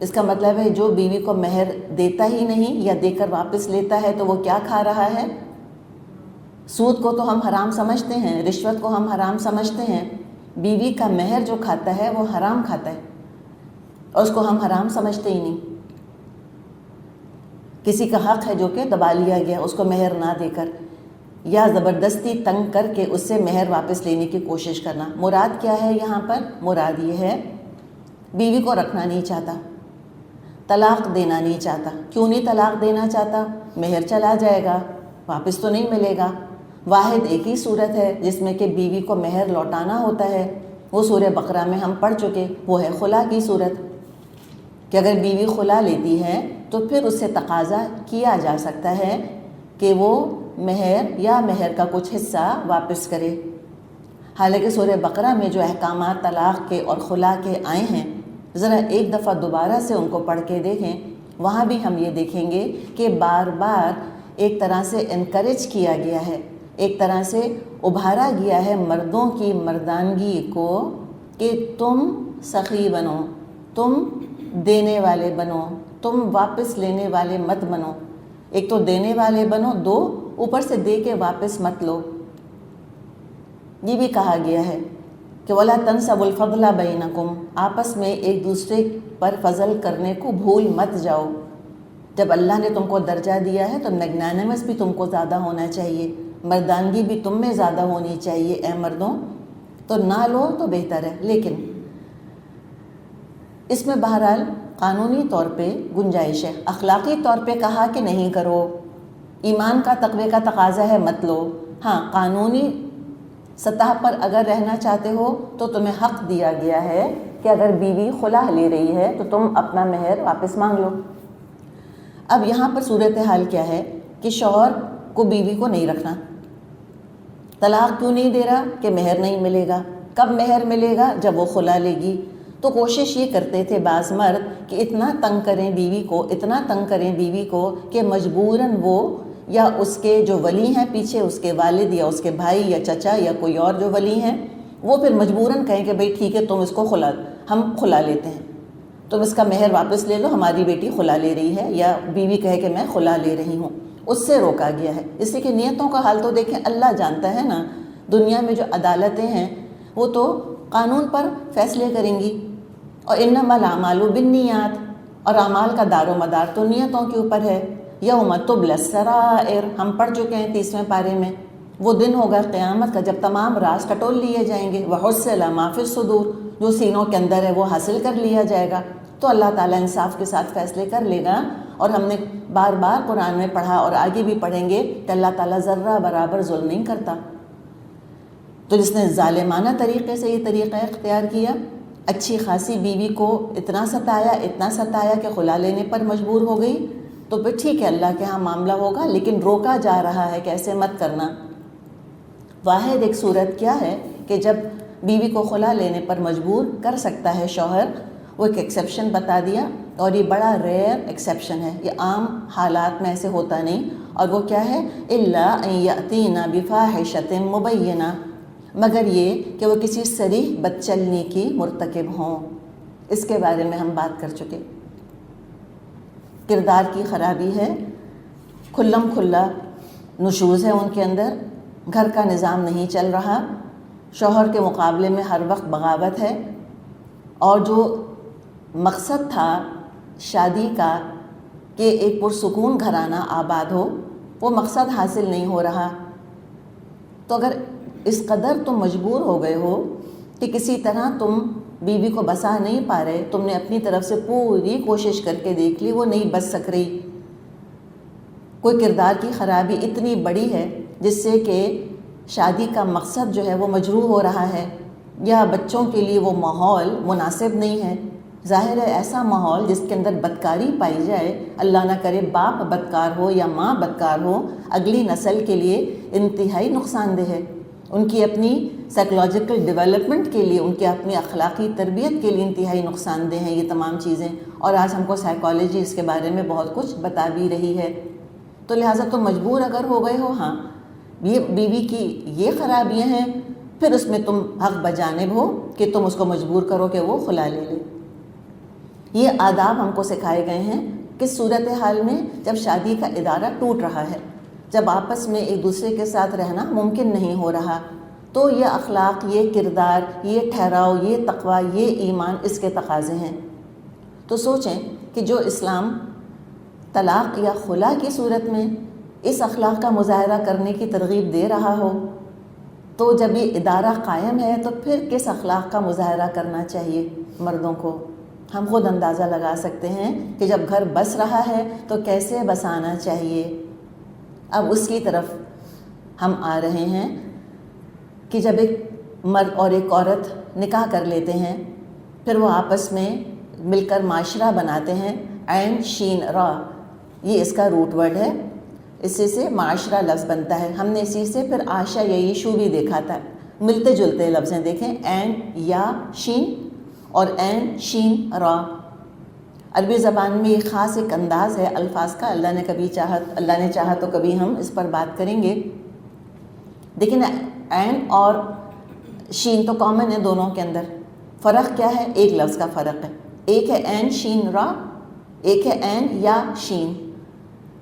اس کا مطلب ہے جو بیوی کو مہر دیتا ہی نہیں یا دے کر واپس لیتا ہے تو وہ کیا کھا رہا ہے؟ سود کو تو ہم حرام سمجھتے ہیں، رشوت کو ہم حرام سمجھتے ہیں، بیوی کا مہر جو کھاتا ہے وہ حرام کھاتا ہے، اور اس کو ہم حرام سمجھتے ہی نہیں۔ کسی کا حق ہے جو کہ دبا لیا گیا، اس کو مہر نہ دے کر یا زبردستی تنگ کر کے اس سے مہر واپس لینے کی کوشش کرنا۔ مراد کیا ہے یہاں پر؟ مراد یہ ہے بیوی کو رکھنا نہیں چاہتا، طلاق دینا نہیں چاہتا۔ کیوں نہیں طلاق دینا چاہتا؟ مہر چلا جائے گا، واپس تو نہیں ملے گا۔ واحد ایک ہی صورت ہے جس میں کہ بیوی کو مہر لوٹانا ہوتا ہے، وہ سورہ بقرہ میں ہم پڑھ چکے، وہ ہے خلا کی صورت، کہ اگر بیوی خلا لیتی ہے تو پھر اس سے تقاضا کیا جا سکتا ہے کہ وہ مہر یا مہر کا کچھ حصہ واپس کرے۔ حالانکہ سورہ بقرہ میں جو احکامات طلاق کے اور خلا کے آئے ہیں، ذرا ایک دفعہ دوبارہ سے ان کو پڑھ کے دیکھیں، وہاں بھی ہم یہ دیکھیں گے کہ بار بار ایک طرح سے انکریج کیا گیا ہے، ایک طرح سے ابھارا گیا ہے مردوں کی مردانگی کو کہ تم سخی بنو، تم دینے والے بنو، تم واپس لینے والے مت بنو۔ ایک تو دینے والے بنو، دو اوپر سے دے کے واپس مت لو۔ یہ بھی کہا گیا ہے کہ وَلَا تَنْسَوُا الْفَضْلَ بَيْنَكُمْ، آپس میں ایک دوسرے پر فضل کرنے کو بھول مت جاؤ۔ جب اللہ نے تم کو درجہ دیا ہے تو میگنانیمس بھی تم کو زیادہ ہونا چاہیے، مردانگی بھی تم میں زیادہ ہونی چاہیے اے مردوں، تو نہ لو تو بہتر ہے۔ لیکن اس میں بہرحال قانونی طور پہ گنجائش ہے، اخلاقی طور پہ کہا کہ نہیں کرو، ایمان کا تقوی کا تقاضا ہے مت لو۔ ہاں، قانونی سطح پر اگر رہنا چاہتے ہو تو تمہیں حق دیا گیا ہے کہ اگر بیوی خلا لے رہی ہے تو تم اپنا مہر واپس مانگ لو۔ اب یہاں پر صورتحال کیا ہے کہ شوہر کو بیوی کو نہیں رکھنا، طلاق کیوں نہیں دے رہا؟ کہ مہر نہیں ملے گا۔ کب مہر ملے گا؟ جب وہ خلا لے گی۔ تو کوشش یہ کرتے تھے بعض مرد کہ اتنا تنگ کریں بیوی کو، اتنا تنگ کریں بیوی کو کہ مجبوراً وہ یا اس کے جو ولی ہیں پیچھے، اس کے والد یا اس کے بھائی یا چچا یا کوئی اور جو ولی ہیں، وہ پھر مجبوراً کہیں کہ بھئی ٹھیک ہے، تم اس کو ہم خلا لیتے ہیں، تم اس کا مہر واپس لے لو، ہماری بیٹی خلا لے رہی ہے، یا بیوی کہے کہ میں خلا لے رہی ہوں۔ اس سے روکا گیا ہے، اس لیے کہ نیتوں کا حال تو دیکھیں، اللہ جانتا ہے نا، دنیا میں جو عدالتیں ہیں وہ تو قانون پر فیصلے کریں گی، اور انما الاعمال بالنیات، اور اعمال کا دار و مدار تو نیتوں کے اوپر ہے۔ یوم تبلی السرائر، ہم پڑھ چکے ہیں 30ویں پارے میں، وہ دن ہوگا قیامت کا جب تمام راز ٹٹول لیے جائیں گے، وحصل ما فی الصدور، جو سینوں کے اندر ہے وہ حاصل کر لیا جائے گا۔ تو اللہ تعالیٰ انصاف کے ساتھ فیصلے کر لے گا، اور ہم نے بار بار قرآن میں پڑھا اور آگے بھی پڑھیں گے کہ اللہ تعالیٰ ذرہ برابر ظلم نہیں کرتا۔ تو جس نے ظالمانہ طریقے سے یہ طریقہ اختیار کیا، اچھی خاصی بیوی کو اتنا ستایا کہ خلا لینے پر مجبور ہو گئی، تو پھر ٹھیک ہے، اللہ کے ہاں معاملہ ہوگا، لیکن روکا جا رہا ہے کہ ایسے مت کرنا۔ واحد ایک صورت کیا ہے کہ جب بیوی کو خلا لینے پر مجبور کر سکتا ہے شوہر، وہ ایک ایکسیپشن بتا دیا، اور یہ بڑا ریئر ایکسیپشن ہے، یہ عام حالات میں ایسے ہوتا نہیں، اور وہ کیا ہے؟ الا ان یاتینا بفاحشۃ مبینہ، مگر یہ کہ وہ کسی صریح بدچلنی کی مرتکب ہوں۔ اس کے بارے میں ہم بات کر چکے، کردار کی خرابی ہے، کھلم کھلا نشوز ہے ان کے اندر، گھر کا نظام نہیں چل رہا، شوہر کے مقابلے میں ہر وقت بغاوت ہے، اور جو مقصد تھا شادی کا کہ ایک پرسکون گھرانہ آباد ہو، وہ مقصد حاصل نہیں ہو رہا۔ تو اگر اس قدر تم مجبور ہو گئے ہو کہ کسی طرح تم بیوی کو بسا نہیں پا رہے، تم نے اپنی طرف سے پوری کوشش کر کے دیکھ لی، وہ نہیں بس سک رہی، کوئی کردار کی خرابی اتنی بڑی ہے جس سے کہ شادی کا مقصد جو ہے وہ مجروح ہو رہا ہے، یا بچوں کے لیے وہ ماحول مناسب نہیں ہے۔ ظاہر ہے ایسا ماحول جس کے اندر بدکاری پائی جائے، اللہ نہ کرے باپ بدکار ہو یا ماں بدکار ہو، اگلی نسل کے لیے انتہائی نقصان دہ ہے، ان کی اپنی سائیکولوجیکل ڈیولپمنٹ کے لیے، ان کی اپنی اخلاقی تربیت کے لیے انتہائی نقصان دہ ہیں یہ تمام چیزیں، اور آج ہم کو سائیکالوجی اس کے بارے میں بہت کچھ بتا بھی رہی ہے۔ تو لہٰذا تم مجبور اگر ہو گئے ہو، ہاں یہ بیوی کی یہ خرابیاں ہیں، پھر اس میں تم حق بجانب ہو کہ تم اس کو مجبور کرو کہ وہ خلا لے لے۔ یہ آداب ہم کو سکھائے گئے ہیں کس صورتحال میں؟ جب شادی کا ادارہ ٹوٹ رہا ہے، جب آپس میں ایک دوسرے کے ساتھ رہنا ممکن نہیں ہو رہا، تو یہ اخلاق، یہ کردار، یہ ٹھہراؤ، یہ تقوی، یہ ایمان اس کے تقاضے ہیں۔ تو سوچیں کہ جو اسلام طلاق یا خلا کی صورت میں اس اخلاق کا مظاہرہ کرنے کی ترغیب دے رہا ہو، تو جب یہ ادارہ قائم ہے تو پھر کس اخلاق کا مظاہرہ کرنا چاہیے مردوں کو؟ ہم خود اندازہ لگا سکتے ہیں کہ جب گھر بس رہا ہے تو کیسے بسانا چاہیے۔ اب اس کی طرف ہم آ رہے ہیں کہ جب ایک مرد اور ایک عورت نکاح کر لیتے ہیں، پھر وہ آپس میں مل کر معاشرہ بناتے ہیں۔ عین شین را، یہ اس کا روٹ ورڈ ہے، اسی سے معاشرہ لفظ بنتا ہے۔ ہم نے اسی سے پھر آشا یا یشو بھی دیکھا تھا، ملتے جلتے لفظ ہیں۔ دیکھیں، عین یا شین اور عین شین را۔ عربی زبان میں یہ خاص ایک انداز ہے الفاظ کا، اللہ نے چاہا تو کبھی ہم اس پر بات کریں گے۔ لیکن عین اور شین تو کامن ہے دونوں کے اندر، فرق کیا ہے؟ ایک لفظ کا فرق ہے، ایک ہے عین شین را، ایک ہے عین یا شین۔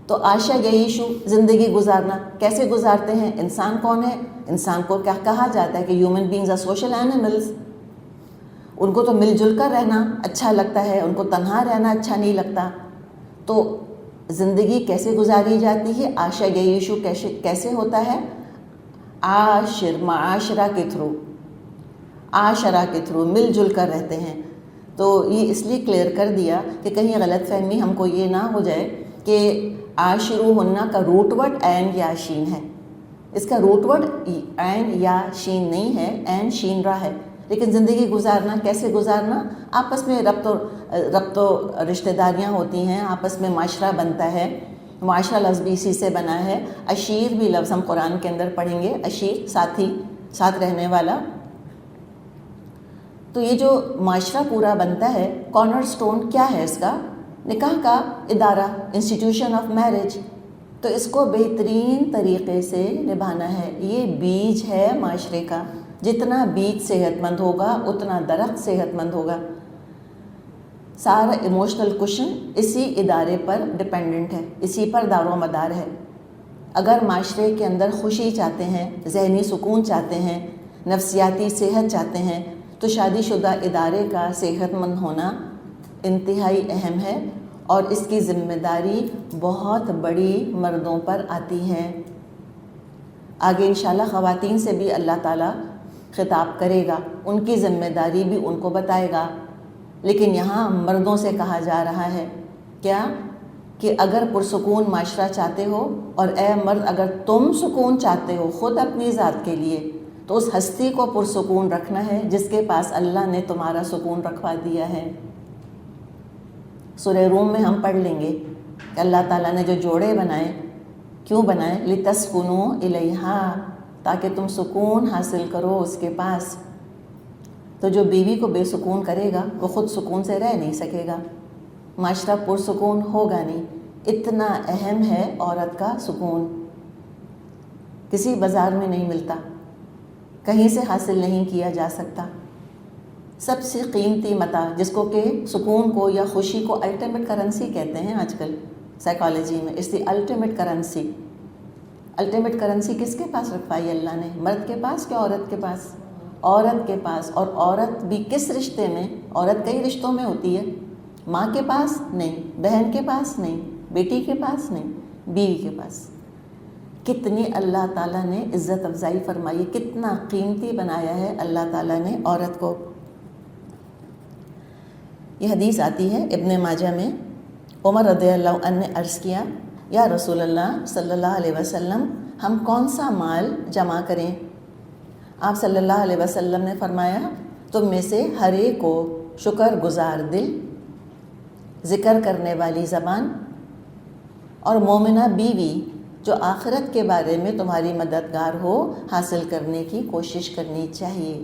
تو آشا یعیشو، زندگی گزارنا، کیسے گزارتے ہیں؟ انسان کون ہے؟ انسان کو کیا کہا جاتا ہے کہ human beings are social animals. ان کو تو مل جل کر رہنا اچھا لگتا ہے، ان کو تنہا رہنا اچھا نہیں لگتا۔ تو زندگی کیسے گزاری جاتی ہے؟ آشا یعیشو کیسے ہوتا ہے؟ معاشرہ کے تھرو مل جل کر رہتے ہیں۔ تو یہ اس لیے کلیئر کر دیا کہ کہیں غلط فہمی ہم کو یہ نہ ہو جائے کہ عاشروہن کا روٹ ورڈ عین یا شین ہے۔ اس کا روٹ ورڈ عین یا شین نہیں ہے، عین شین را ہے۔ لیکن زندگی گزارنا کیسے گزارنا؟ آپس میں ربط و رشتہ داریاں ہوتی ہیں، آپس میں معاشرہ بنتا ہے۔ معاشرہ لفظ بھی اسی سے بنا ہے۔ عشیر بھی لفظ ہم قرآن کے اندر پڑھیں گے، عشیر ساتھی، ساتھ رہنے والا۔ تو یہ جو معاشرہ پورا بنتا ہے، کارنر سٹون کیا ہے اس کا؟ نکاح کا ادارہ، انسٹیٹیوشن آف میرج۔ تو اس کو بہترین طریقے سے نبھانا ہے۔ یہ بیج ہے معاشرے کا، جتنا بیج صحت مند ہوگا اتنا درخت صحت مند ہوگا۔ سارا ایموشنل کشن اسی ادارے پر ڈپینڈنٹ ہے، اسی پر دار و مدار ہے۔ اگر معاشرے کے اندر خوشی چاہتے ہیں، ذہنی سکون چاہتے ہیں، نفسیاتی صحت چاہتے ہیں، تو شادی شدہ ادارے کا صحت مند ہونا انتہائی اہم ہے، اور اس کی ذمہ داری بہت بڑی مردوں پر آتی ہے۔ آگے انشاءاللہ خواتین سے بھی اللہ تعالیٰ خطاب کرے گا، ان کی ذمہ داری بھی ان کو بتائے گا۔ لیکن یہاں مردوں سے کہا جا رہا ہے کیا؟ کہ اگر پرسکون معاشرہ چاہتے ہو، اور اے مرد اگر تم سکون چاہتے ہو خود اپنی ذات کے لیے، تو اس ہستی کو پرسکون رکھنا ہے جس کے پاس اللہ نے تمہارا سکون رکھوا دیا ہے۔ سورہ روم میں ہم پڑھ لیں گے کہ اللہ تعالیٰ نے جو جوڑے بنائے، کیوں بنائے؟ لِتَسْكُنُوا إِلَيْهَا، تاکہ تم سکون حاصل کرو اس کے پاس۔ تو جو بیوی کو بے سکون کرے گا وہ خود سکون سے رہ نہیں سکے گا، معاشرہ پرسکون ہوگا نہیں۔ اتنا اہم ہے عورت کا سکون، کسی بازار میں نہیں ملتا، کہیں سے حاصل نہیں کیا جا سکتا۔ سب سے قیمتی متاع، جس کو کہ سکون کو یا خوشی کو الٹیمیٹ کرنسی کہتے ہیں آج کل سائیکالوجی میں، is the ultimate currency. Ultimate currency کس کے پاس رکھوائی اللہ نے؟ مرد کے پاس کہ عورت کے پاس؟ عورت کے پاس۔ اور عورت بھی کس رشتے میں؟ عورت کئی رشتوں میں ہوتی ہے، ماں کے پاس نہیں، بہن کے پاس نہیں، بیٹی کے پاس نہیں، بیوی کے پاس۔ کتنی اللہ تعالیٰ نے عزت افزائی فرمائی، کتنا قیمتی بنایا ہے اللہ تعالیٰ نے عورت کو۔ یہ حدیث آتی ہے ابن ماجہ میں، عمر رضی اللہ عنہ نے عرض کیا، یا رسول اللہ صلی اللہ علیہ وسلم، ہم کون سا مال جمع کریں؟ آپ صلی اللہ علیہ وسلم نے فرمایا، تم میں سے ہر ایک کو شکر گزار دل، ذکر کرنے والی زبان، اور مومنہ بیوی جو آخرت کے بارے میں تمہاری مددگار ہو، حاصل کرنے کی کوشش کرنی چاہیے۔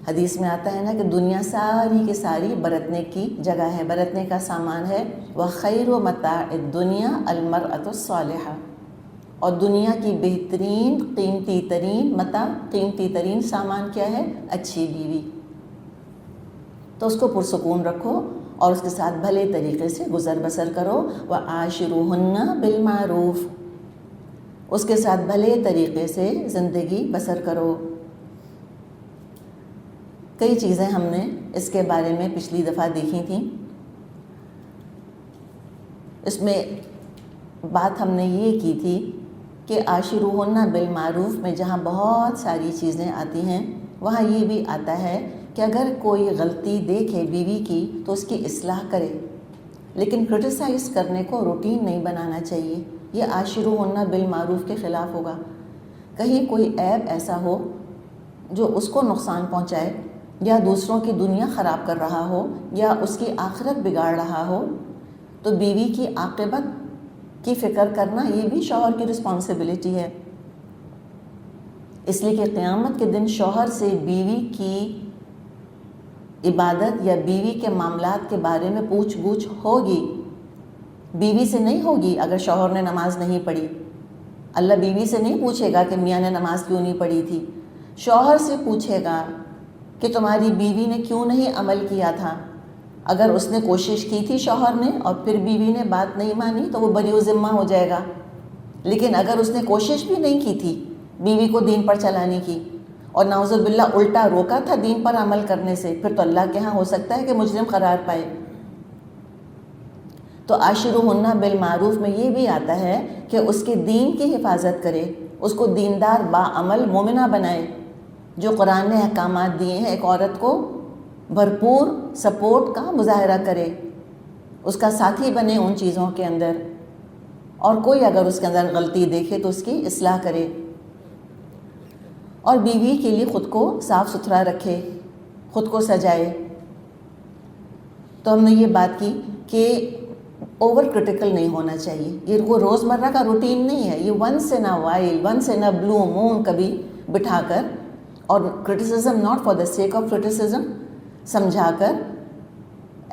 حدیث میں آتا ہے نا کہ دنیا ساری کی ساری برتنے کی جگہ ہے، برتنے کا سامان ہے۔ وَخَيْرُ مَتَاعِ الدُّنْيَا الْمَرْأَةُ الصَّالِحَةُ، اور دنیا کی بہترین قیمتی ترین متاع، قیمتی ترین سامان کیا ہے؟ اچھی بیوی۔ تو اس کو پرسکون رکھو اور اس کے ساتھ بھلے طریقے سے گزر بسر کرو. وعاشروہن بالمعروف، اس کے ساتھ بھلے طریقے سے زندگی بسر کرو. کئی چیزیں ہم نے اس کے بارے میں پچھلی دفعہ دیکھی تھیں. اس میں بات ہم نے یہ کی تھی کہ عاشروہن بالمعروف میں جہاں بہت ساری چیزیں آتی ہیں وہاں یہ بھی آتا ہے کہ اگر کوئی غلطی دیکھے بیوی کی تو اس کی اصلاح کرے، لیکن کرٹیسائز کرنے کو روٹین نہیں بنانا چاہیے. یہ عاشروہن بالمعروف کے خلاف ہوگا. کہیں کوئی عیب ایسا ہو جو اس کو نقصان پہنچائے یا دوسروں کی دنیا خراب کر رہا ہو یا اس کی آخرت بگاڑ رہا ہو تو بیوی کی عاقبت کی فکر کرنا یہ بھی شوہر کی رسپانسبلٹی ہے. اس لیے کہ قیامت کے دن شوہر سے بیوی کی عبادت یا بیوی کے معاملات کے بارے میں پوچھ گچھ ہوگی. بیوی سے نہیں ہوگی اگر شوہر نے نماز نہیں پڑھی. اللہ بیوی سے نہیں پوچھے گا کہ میاں نے نماز کیوں نہیں پڑھی تھی. شوہر سے پوچھے گا کہ تمہاری بیوی نے کیوں نہیں عمل کیا تھا. اگر اس نے کوشش کی تھی شوہر نے اور پھر بیوی نے بات نہیں مانی تو وہ بری ذمہ ہو جائے گا. لیکن اگر اس نے کوشش بھی نہیں کی تھی بیوی کو دین پر چلانے کی اور نعوذ باللہ الٹا روکا تھا دین پر عمل کرنے سے، پھر تو اللہ کے ہاں ہو سکتا ہے کہ مجرم قرار پائے. تو عاشروہن بالمعروف میں یہ بھی آتا ہے کہ اس کے دین کی حفاظت کرے، اس کو دیندار باعمل مومنہ بنائے. جو قرآن نے احکامات دیے ہیں ایک عورت کو بھرپور سپورٹ کا مظاہرہ کرے، اس کا ساتھی بنے ان چیزوں کے اندر، اور کوئی اگر اس کے اندر غلطی دیکھے تو اس کی اصلاح کرے. اور بیوی کے لیے خود کو صاف ستھرا رکھے، خود کو سجائے. تو ہم نے یہ بات کی کہ اوور کرٹیکل نہیں ہونا چاہیے. یہ وہ روزمرہ کا روٹین نہیں ہے، یہ once in a while, once in a blue moon کبھی بٹھا کر، اور criticism not for the sake of criticism, سمجھا کر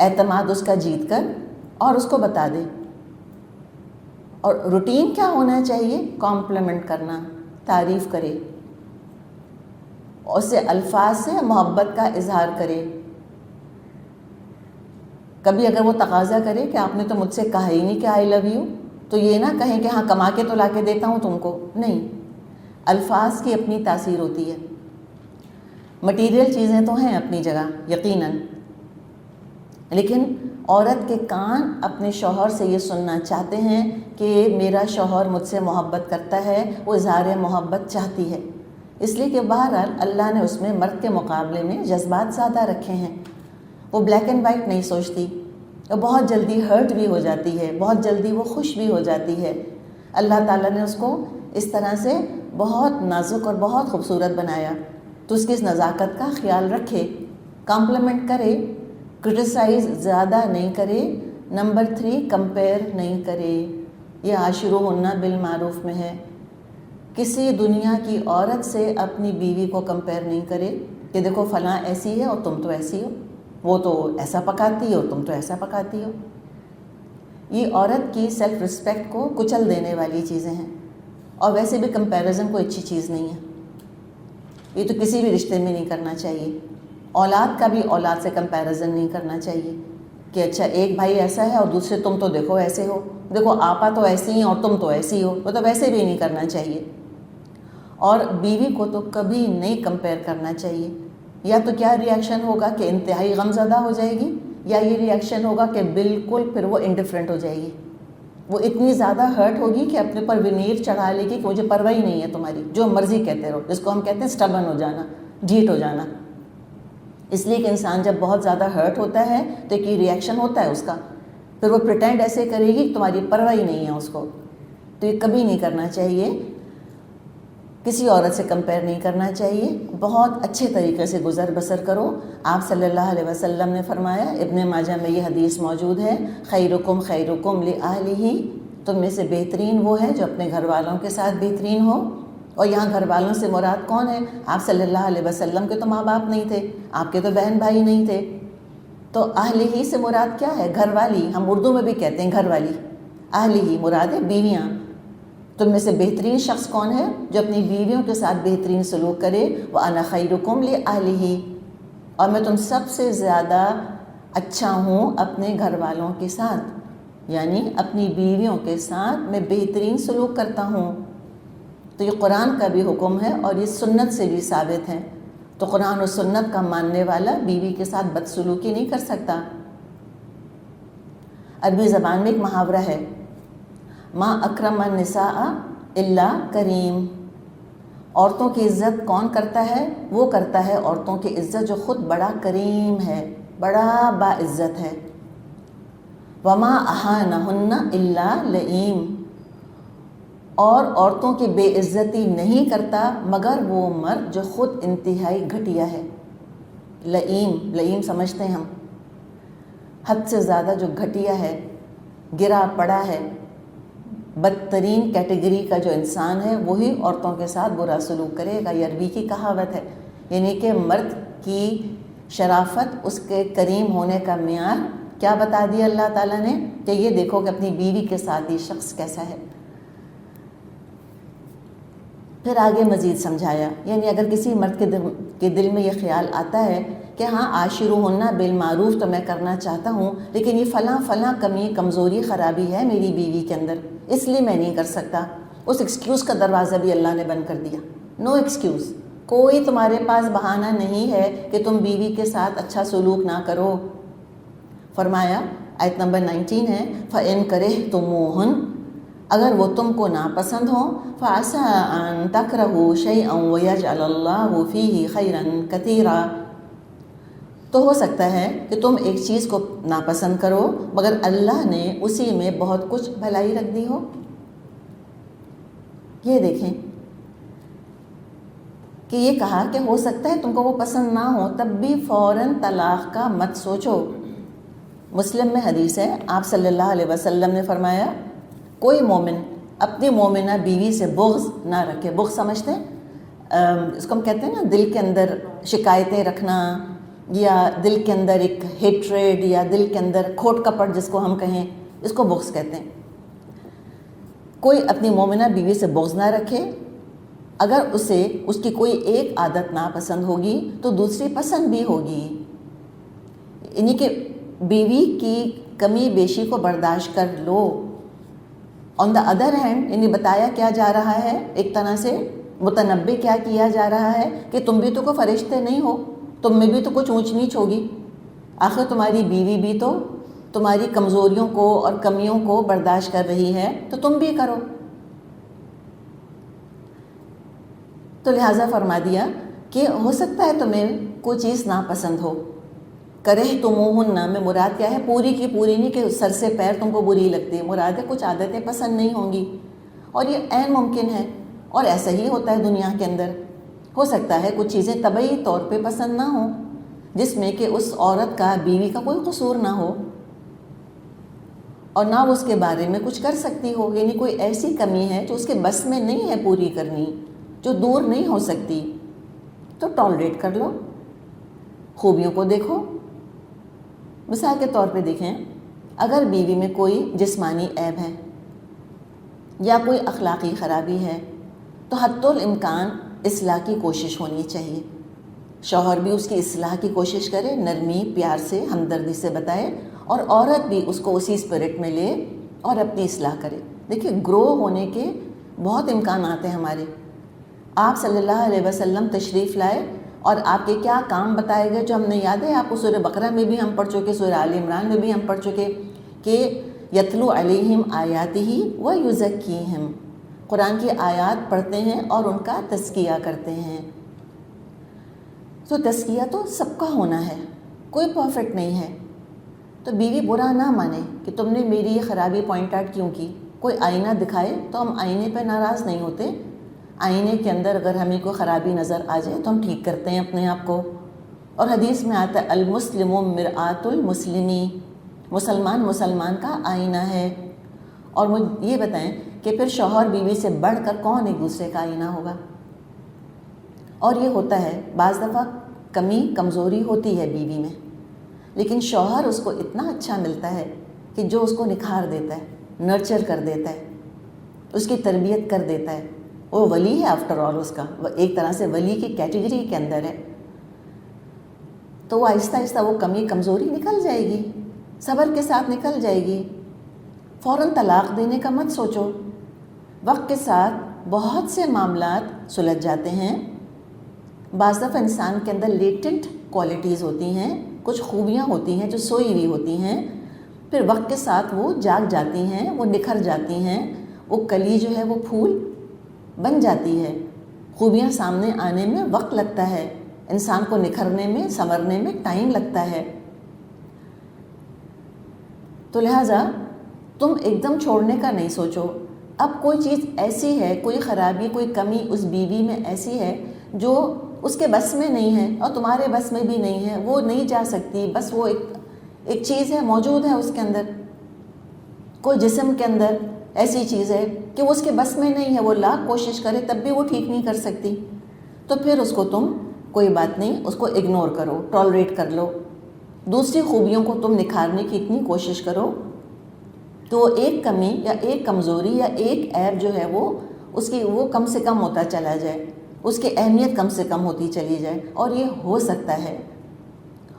اعتماد اس کا جیت کر اور اس کو بتا دے. اور روٹین کیا ہونا چاہیے؟ کمپلیمنٹ کرنا، تعریف کرے، اس سے الفاظ سے محبت کا اظہار کرے. کبھی اگر وہ تقاضا کرے کہ آپ نے تو مجھ سے کہا ہی نہیں کہ آئی لو یو، تو یہ نہ کہیں کہ ہاں کما کے تو لا کے دیتا ہوں تم کو. نہیں، الفاظ کی اپنی تاثیر ہوتی ہے. مٹیریل چیزیں تو ہیں اپنی جگہ یقیناً، لیکن عورت کے کان اپنے شوہر سے یہ سننا چاہتے ہیں کہ میرا شوہر مجھ سے محبت کرتا ہے، وہ اظہار محبت چاہتی ہے. اس لیے کہ بہرحال اللہ نے اس میں مرد کے مقابلے میں جذبات زیادہ رکھے ہیں. وہ بلیک اینڈ وائٹ نہیں سوچتی، وہ بہت جلدی ہرٹ بھی ہو جاتی ہے، بہت جلدی وہ خوش بھی ہو جاتی ہے. اللہ تعالیٰ نے اس کو اس طرح سے بہت نازک اور بہت خوبصورت بنایا. تو اس کی اس نزاکت کا خیال رکھے، کمپلیمنٹ کرے، کرٹیسائز زیادہ نہیں کرے. نمبر 3، کمپیئر نہیں کرے. یہ عاشروہن بالمعروف میں ہے. کسی دنیا کی عورت سے اپنی بیوی کو کمپیئر نہیں کرے کہ دیکھو فلاں ایسی ہے اور تم تو ایسی ہو، وہ تو ایسا پکاتی ہے اور تم تو ایسا پکاتی ہو. یہ عورت کی سیلف رسپیکٹ کو کچل دینے والی چیزیں ہیں. اور ویسے بھی کمپیریزن کوئی اچھی چیز نہیں ہے. یہ تو کسی بھی رشتے میں نہیں کرنا چاہیے. اولاد کا بھی اولاد سے کمپیریزن نہیں کرنا چاہیے کہ اچھا ایک بھائی ایسا ہے اور دوسرے تم تو دیکھو ایسے ہو، دیکھو آپا تو ایسی ہیں اور تم تو ایسی ہو. وہ تو ویسے بھی نہیں کرنا چاہیے. اور بیوی کو تو کبھی نہیں کمپیئر کرنا چاہیے. یا تو کیا ری ایکشن ہوگا کہ انتہائی غمزدہ ہو جائے گی، یا یہ ری ایکشن ہوگا کہ بالکل پھر وہ انڈیفرنٹ ہو جائے گی. وہ اتنی زیادہ ہرٹ ہوگی کہ اپنے پر ونیر چڑھا لے گی کہ مجھے پرواہ ہی نہیں ہے تمہاری، جو مرضی کہتے رہو، جس کو ہم کہتے ہیں سٹبن ہو جانا، ڈھیٹ ہو جانا. اس لیے کہ انسان جب بہت زیادہ ہرٹ ہوتا ہے تو ایک ری ایکشن ہوتا ہے اس کا، پھر وہ پریٹینڈ ایسے کرے گی کہ تمہاری پرواہ ہی نہیں ہے اس کو. تو یہ کبھی نہیں کرنا چاہیے. کسی عورت سے کمپیئر نہیں کرنا چاہیے. بہت اچھے طریقے سے گزر بسر کرو. آپ صلی اللہ علیہ وسلم نے فرمایا، ابن ماجہ میں یہ حدیث موجود ہے، خیرکم خیرکم لأہلہ، تم میں سے بہترین وہ ہے جو اپنے گھر والوں کے ساتھ بہترین ہو. اور یہاں گھر والوں سے مراد کون ہے؟ آپ صلی اللہ علیہ وسلم کے تو ماں باپ نہیں تھے، آپ کے تو بہن بھائی نہیں تھے. تو اہلہ سے مراد کیا ہے؟ گھر والی. ہم اردو میں بھی کہتے ہیں گھر والی. اہلہ مراد ہے بیویاں. تم میں سے بہترین شخص کون ہے؟ جو اپنی بیویوں کے ساتھ بہترین سلوک کرے. وَأَنَا خَيْرُكُمْ لِأَهْلِهِ، اور میں تم سب سے زیادہ اچھا ہوں اپنے گھر والوں کے ساتھ، یعنی اپنی بیویوں کے ساتھ میں بہترین سلوک کرتا ہوں۔ تو یہ قرآن کا بھی حکم ہے اور یہ سنت سے بھی ثابت ہے۔ تو قرآن و سنت کا ماننے والا بیوی کے ساتھ بدسلوکی نہیں کر سکتا۔ عربی زبان میں ایک محاورہ ہے، ما اکرم النساء الا کریم، عورتوں کی عزت کون کرتا ہے؟ وہ کرتا ہے عورتوں کی عزت جو خود بڑا کریم ہے، بڑا باعزت ہے۔ وما اہانہن الا لئیم، اور عورتوں کی بے عزتی نہیں کرتا مگر وہ مرد جو خود انتہائی گھٹیا ہے۔ لئیم سمجھتے ہیں ہم، حد سے زیادہ جو گھٹیا ہے، گرا پڑا ہے، بدترین کیٹیگری کا جو انسان ہے وہی عورتوں کے ساتھ برا سلوک کرے گا۔ یہ عربی کی کہاوت ہے، یعنی کہ مرد کی شرافت، اس کے کریم ہونے کا معیار کیا بتا دیا اللہ تعالیٰ نے کہ یہ دیکھو کہ اپنی بیوی کے ساتھ یہ شخص کیسا ہے۔ پھر آگے مزید سمجھایا، یعنی اگر کسی مرد کے دل میں یہ خیال آتا ہے کہ ہاں عاشروہن بالمعروف تو میں کرنا چاہتا ہوں، لیکن یہ فلاں کمی، کمزوری، خرابی ہے میری بیوی کے اندر، اس لیے میں نہیں کر سکتا، اس ایکسکیوز کا دروازہ بھی اللہ نے بند کر دیا۔ نو ایکسکیوز، کوئی تمہارے پاس بہانہ نہیں ہے کہ تم بیوی کے ساتھ اچھا سلوک نہ کرو۔ فرمایا، آیت نمبر 19 ہے، فَإِن كَرِهْتُمُوهُنَّ، اگر وہ تم کو ناپسند ہوں، فَعَسَىٰ أَن تَكْرَهُوا شَيْئًا وَيَجْعَلَ اللَّهُ فِيهِ خَيْرًا كَثِيرًا، تو ہو سکتا ہے کہ تم ایک چیز کو ناپسند کرو مگر اللہ نے اسی میں بہت کچھ بھلائی رکھ دی ہو۔ یہ دیکھیں کہ یہ کہا کہ ہو سکتا ہے تم کو وہ پسند نہ ہو، تب بھی فوراً طلاق کا مت سوچو۔ مسلم میں حدیث ہے، آپ صلی اللہ علیہ وسلم نے فرمایا، کوئی مومن اپنی مومنہ بیوی سے بغض نہ رکھے۔ بغض سمجھتے ہیں، اس کو ہم کہتے ہیں نا دل کے اندر شکایتیں رکھنا، یا دل کے اندر ایک ہیٹریڈ، یا دل کے اندر کھوٹ کپٹ جس کو ہم کہیں، اس کو بغض کہتے ہیں۔ کوئی اپنی مومنہ بیوی سے بغض نہ رکھے، اگر اسے اس کی کوئی ایک عادت ناپسند ہوگی تو دوسری پسند بھی ہوگی، یعنی کہ بیوی کی کمی بیشی کو برداشت کر لو۔ آن دا ادر ہینڈ، یعنی بتایا کیا جا رہا ہے، ایک طرح سے متنبع کیا کیا جا رہا ہے کہ تم بھی تو کوئی فرشتے نہیں ہو، تم میں بھی تو کچھ اونچ نیچ ہوگی، آخر تمہاری بیوی بھی تو تمہاری کمزوریوں کو اور کمیوں کو برداشت کر رہی ہے، تو تم بھی کرو۔ تو لہٰذا فرما دیا کہ ہو سکتا ہے تمہیں کوئی چیز ناپسند ہو۔ کرہتموہن میں مراد کیا ہے؟ پوری کی پوری نہیں کہ سر سے پیر تم کو بری لگتی ہے، مراد ہے کچھ عادتیں پسند نہیں ہوں گی، اور یہ عین ممکن ہے، اور ایسا ہی ہوتا ہے دنیا کے اندر۔ ہو سکتا ہے کچھ چیزیں طبعی طور پہ پسند نہ ہوں، جس میں کہ اس عورت کا، بیوی کا کوئی قصور نہ ہو، اور نہ وہ اس کے بارے میں کچھ کر سکتی ہو، یعنی کوئی ایسی کمی ہے جو اس کے بس میں نہیں ہے پوری کرنی، جو دور نہیں ہو سکتی، تو ٹالریٹ کر لو، خوبیوں کو دیکھو۔ مثال کے طور پہ دیکھیں، اگر بیوی میں کوئی جسمانی عیب ہے یا کوئی اخلاقی خرابی ہے تو حتی الامکان اصلاح کی کوشش ہونی چاہیے۔ شوہر بھی اس کی اصلاح کی کوشش کرے، نرمی، پیار سے، ہمدردی سے بتائے، اور عورت بھی اس کو اسی اسپرٹ میں لے اور اپنی اصلاح کرے۔ دیکھیے، گرو ہونے کے بہت امکانات ہیں ہمارے۔ آپ صلی اللہ علیہ وسلم تشریف لائے اور آپ کے کیا کام بتائے گئے جو ہم نے یاد ہے، آپ کو سورہ بقرہ میں بھی ہم پڑھ چکے، سورہ آل عمران میں بھی ہم پڑھ چکے کہ یتلو علیہم آیاتہ ویزکیہم، قرآن کی آیات پڑھتے ہیں اور ان کا تزکیہ کرتے ہیں۔ تو تزکیہ تو سب کا ہونا ہے، کوئی پرفیکٹ نہیں ہے۔ تو بیوی برا نہ مانے کہ تم نے میری یہ خرابی پوائنٹ آؤٹ کیوں کی، کوئی آئینہ دکھائے تو ہم آئینے پہ ناراض نہیں ہوتے، آئینے کے اندر اگر ہمیں کوئی خرابی نظر آ جائے تو ہم ٹھیک کرتے ہیں اپنے آپ کو۔ اور حدیث میں آتا ہے المسلم مرآۃ المسلمی، مسلمان کا آئینہ ہے۔ اور مجھے یہ بتائیں کہ پھر شوہر بیوی سے بڑھ کر کون ایک دوسرے کا آئینہ ہوگا؟ اور یہ ہوتا ہے بعض دفعہ کمی کمزوری ہوتی ہے بیوی میں، لیکن شوہر اس کو اتنا اچھا ملتا ہے کہ جو اس کو نکھار دیتا ہے، نرچر کر دیتا ہے، اس کی تربیت کر دیتا ہے۔ وہ ولی ہے آفٹر آل، اس کا ایک طرح سے ولی کی کیٹیگری کے اندر ہے۔ تو وہ آہستہ آہستہ وہ کمی کمزوری نکل جائے گی، صبر کے ساتھ نکل جائے گی۔ فوراً طلاق دینے کا مت سوچو، وقت کے ساتھ بہت سے معاملات سلجھ جاتے ہیں۔ بعض دفعہ انسان کے اندر لیٹنٹ کوالٹیز ہوتی ہیں، کچھ خوبیاں ہوتی ہیں جو سوئی ہوئی ہوتی ہیں، پھر وقت کے ساتھ وہ جاگ جاتی ہیں، وہ نکھر جاتی ہیں، وہ کلی جو ہے وہ پھول بن جاتی ہے۔ خوبیاں سامنے آنے میں وقت لگتا ہے، انسان کو نکھرنے میں، سنورنے میں ٹائم لگتا ہے۔ تو لہٰذا تم ایک دم چھوڑنے کا نہیں سوچو۔ اب کوئی چیز ایسی ہے، کوئی خرابی، کوئی کمی اس بیوی میں ایسی ہے جو اس کے بس میں نہیں ہے اور تمہارے بس میں بھی نہیں ہے، وہ نہیں جا سکتی، بس وہ ایک چیز ہے، موجود ہے اس کے اندر۔ کوئی جسم کے اندر ایسی چیز ہے کہ وہ اس کے بس میں نہیں ہے، وہ لاکھ کوشش کرے تب بھی وہ ٹھیک نہیں کر سکتی، تو پھر اس کو تم کوئی بات نہیں، اس کو اگنور کرو، ٹالریٹ کر لو۔ دوسری خوبیوں کو تم نکھارنے کی اتنی کوشش کرو تو ایک کمی یا ایک کمزوری یا ایک عیب جو ہے وہ کم سے کم ہوتا چلا جائے، اس کی اہمیت کم سے کم ہوتی چلی جائے، اور یہ ہو سکتا ہے۔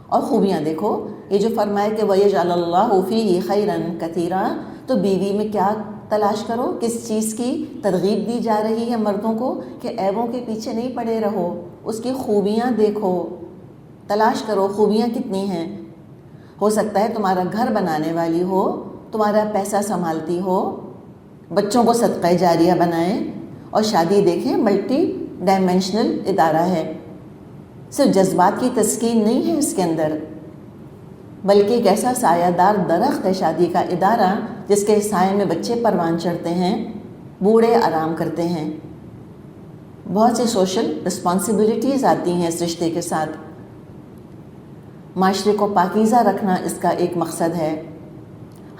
اور خوبیاں دیکھو، یہ جو فرمایا کہ وَيَجْعَلَ اللَّهُ فِيهِ خَيْرًا كَثِيرًا، تو بیوی میں کیا تلاش کرو، کس چیز کی ترغیب دی جا رہی ہے مردوں کو کہ عیبوں کے پیچھے نہیں پڑے رہو، اس کی خوبیاں دیکھو، تلاش کرو خوبیاں کتنی ہیں۔ ہو سکتا ہے تمہارا گھر بنانے والی ہو، تمہارا پیسہ سنبھالتی ہو، بچوں کو صدقہ جاریہ بنائیں، اور شادی دیکھیں ملٹی ڈائمینشنل ادارہ ہے، صرف جذبات کی تسکین نہیں ہے اس کے اندر، بلکہ ایک ایسا سایہ دار درخت ہے شادی کا ادارہ جس کے سائے میں بچے پروان چڑھتے ہیں، بوڑھے آرام کرتے ہیں۔ بہت سی سوشل رسپانسبلٹیز آتی ہیں اس رشتے کے ساتھ۔ معاشرے کو پاکیزہ رکھنا اس کا ایک مقصد ہے،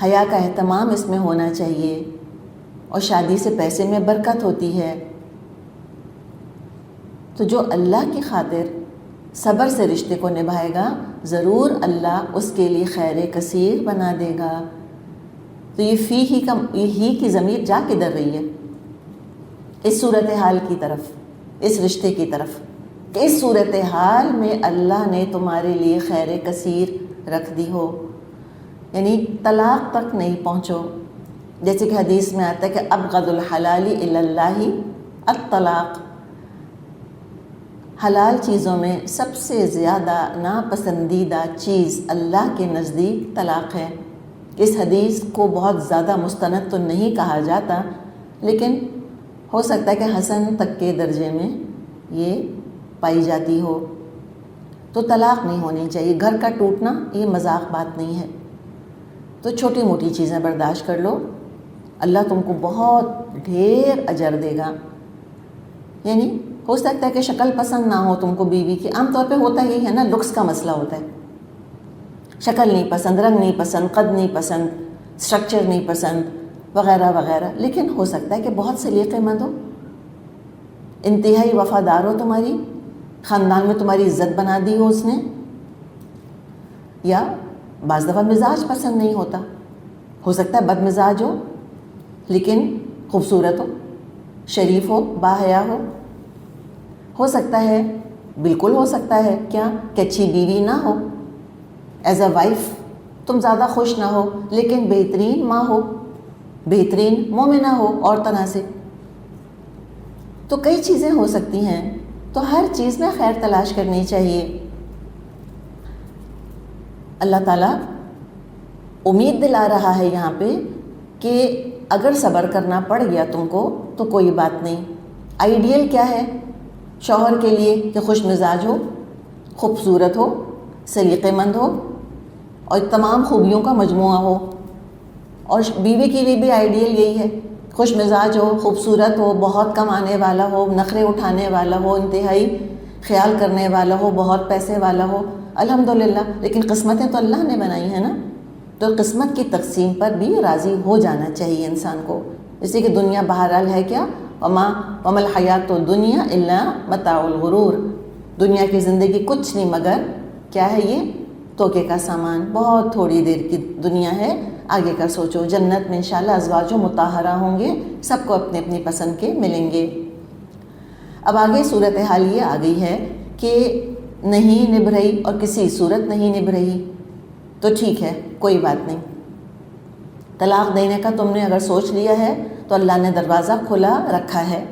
حیا کا اہتمام اس میں ہونا چاہیے، اور شادی سے پیسے میں برکت ہوتی ہے۔ تو جو اللہ کی خاطر صبر سے رشتے کو نبھائے گا، ضرور اللہ اس کے لیے خیر کثیر بنا دے گا۔ تو یہ ہی کی ضمیر جا کدھر رہی ہے؟ اس صورتحال کی طرف، اس رشتے کی طرف، کہ اس صورتحال میں اللہ نے تمہارے لیے خیر کثیر رکھ دی ہو، یعنی طلاق تک نہیں پہنچو۔ جیسے کہ حدیث میں آتا ہے کہ ابغض الحلال الی اللہ الطلاق، حلال چیزوں میں سب سے زیادہ ناپسندیدہ چیز اللہ کے نزدیک طلاق ہے۔ اس حدیث کو بہت زیادہ مستند تو نہیں کہا جاتا، لیکن ہو سکتا ہے کہ حسن تک کے درجے میں یہ پائی جاتی ہو۔ تو طلاق نہیں ہونی چاہیے، گھر کا ٹوٹنا یہ مذاق بات نہیں ہے۔ تو چھوٹی موٹی چیزیں برداشت کر لو، اللہ تم کو بہت ڈھیر اجر دے گا۔ یعنی ہو سکتا ہے کہ شکل پسند نہ ہو تم کو بیوی کی، عام طور پہ ہوتا ہی ہے نا، لکس کا مسئلہ ہوتا ہے، شکل نہیں پسند، رنگ نہیں پسند، قد نہیں پسند، اسٹرکچر نہیں پسند، وغیرہ وغیرہ، لیکن ہو سکتا ہے کہ بہت سلیقے مند ہو، انتہائی وفادار ہو، تمہاری خاندان میں تمہاری عزت بنا دی ہو اس نے، یا بعض دفعہ مزاج پسند نہیں ہوتا، ہو سکتا ہے بد مزاج ہو لیکن خوبصورت ہو، شریف ہو، باحیا ہو سکتا ہے، بالکل ہو سکتا ہے کیا کہ اچھی بیوی نہ ہو، ایز اے وائف تم زیادہ خوش نہ ہو، لیکن بہترین ماں ہو، بہترین مومنہ ہو اور طرح سے۔ تو کئی چیزیں ہو سکتی ہیں، تو ہر چیز میں خیر تلاش کرنی چاہیے۔ اللہ تعالیٰ امید دلا رہا ہے یہاں پہ کہ اگر صبر کرنا پڑ گیا تم کو تو کوئی بات نہیں۔ آئیڈیل کیا ہے شوہر کے لیے؟ کہ خوش مزاج ہو، خوبصورت ہو، سلیقے مند ہو، اور تمام خوبیوں کا مجموعہ ہو۔ اور بیوی کے لیے بھی آئیڈیل یہی ہے، خوش مزاج ہو، خوبصورت ہو، بہت کمانے والا ہو، نخرے اٹھانے والا ہو، انتہائی خیال کرنے والا ہو، بہت پیسے والا ہو، الحمدللہ۔ لیکن قسمتیں تو اللہ نے بنائی ہیں نا، تو قسمت کی تقسیم پر بھی راضی ہو جانا چاہیے انسان کو۔ اسی کہ دنیا بہرحال ہے کیا، وما الحیات الدنیا الا متاع الغرور، دنیا کی زندگی کچھ نہیں مگر کیا ہے، یہ دھوکے کا سامان، بہت تھوڑی دیر کی دنیا ہے، آگے کا سوچو۔ جنت میں انشاءاللہ ازواج مطہرہ ہوں گے، سب کو اپنے اپنی پسند کے ملیں گے۔ اب آگے صورتحال یہ آ گئی ہے کہ نہیں نبھ رہی اور کسی صورت نہیں نبھ رہی تو ٹھیک ہے، کوئی بات نہیں. طلاق دینے کا تم نے اگر سوچ لیا ہے تو اللہ نے دروازہ کھلا رکھا ہے،